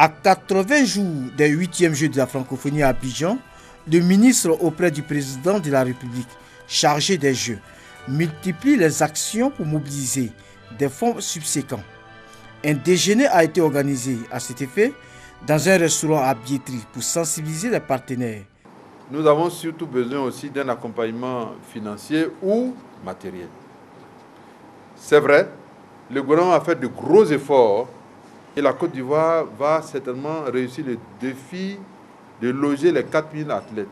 À 80 jours des 8e Jeux de la francophonie à Abidjan, le ministre auprès du président de la République chargé des Jeux multiplie les actions pour mobiliser des fonds subséquents. Un déjeuner a été organisé à cet effet dans un restaurant à Biétry pour sensibiliser les partenaires. Nous avons surtout besoin aussi d'un accompagnement financier ou matériel. C'est vrai, le gouvernement a fait de gros efforts et la Côte d'Ivoire va certainement réussir le défi de loger les 4000 athlètes.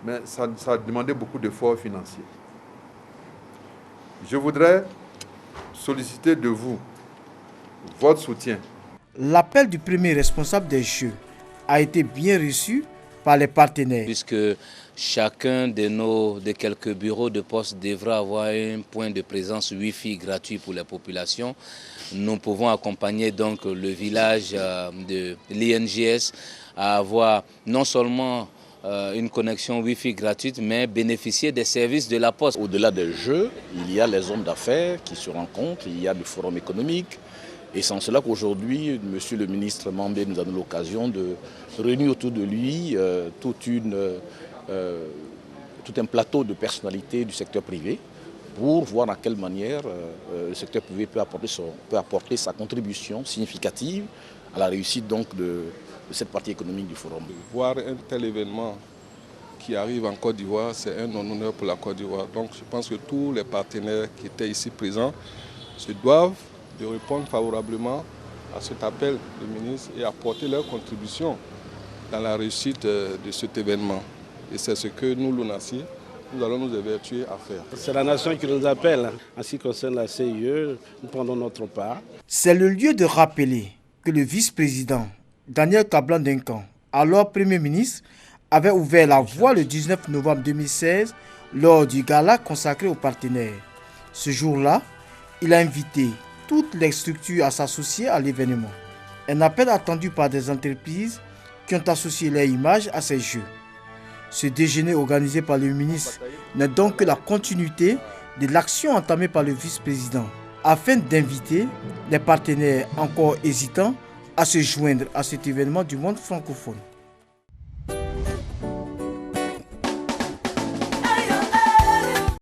Mais ça a demandé beaucoup d'efforts financiers. Je voudrais solliciter de vous votre soutien. L'appel du premier responsable des Jeux a été bien reçu par les partenaires. Puisque chacun des quelques bureaux de poste devra avoir un point de présence Wi-Fi gratuit pour les populations. Nous pouvons accompagner donc le village de l'INGS à avoir non seulement une connexion Wi-Fi gratuite, mais bénéficier des services de la Poste. Au-delà des Jeux, il y a les hommes d'affaires qui se rencontrent, il y a le forum économique. Et c'est en cela qu'aujourd'hui, Monsieur le ministre Mambé nous a donné l'occasion de réunir autour de lui tout un plateau de personnalités du secteur privé pour voir à quelle manière le secteur privé peut apporter sa contribution significative à la réussite donc de cette partie économique du forum. Voir un tel événement qui arrive en Côte d'Ivoire, c'est un honneur pour la Côte d'Ivoire. Donc je pense que tous les partenaires qui étaient ici présents se doivent de répondre favorablement à cet appel du ministre et apporter leur contribution dans la réussite de cet événement. Et c'est ce que nous, l'ONACI, nous allons nous évertuer à faire. C'est la nation qui nous appelle. En ce qui concerne la CIE, nous prenons notre part. C'est le lieu de rappeler que le vice-président Daniel Kablan-Duncan, alors Premier ministre, avait ouvert la voie le 19 novembre 2016 lors du gala consacré aux partenaires. Ce jour-là, il a invité toutes les structures à s'associer à l'événement. Un appel attendu par des entreprises qui ont associé leur image à ces Jeux. Ce déjeuner organisé par le ministre n'est donc que la continuité de l'action entamée par le vice-président afin d'inviter les partenaires encore hésitants à se joindre à cet événement du monde francophone.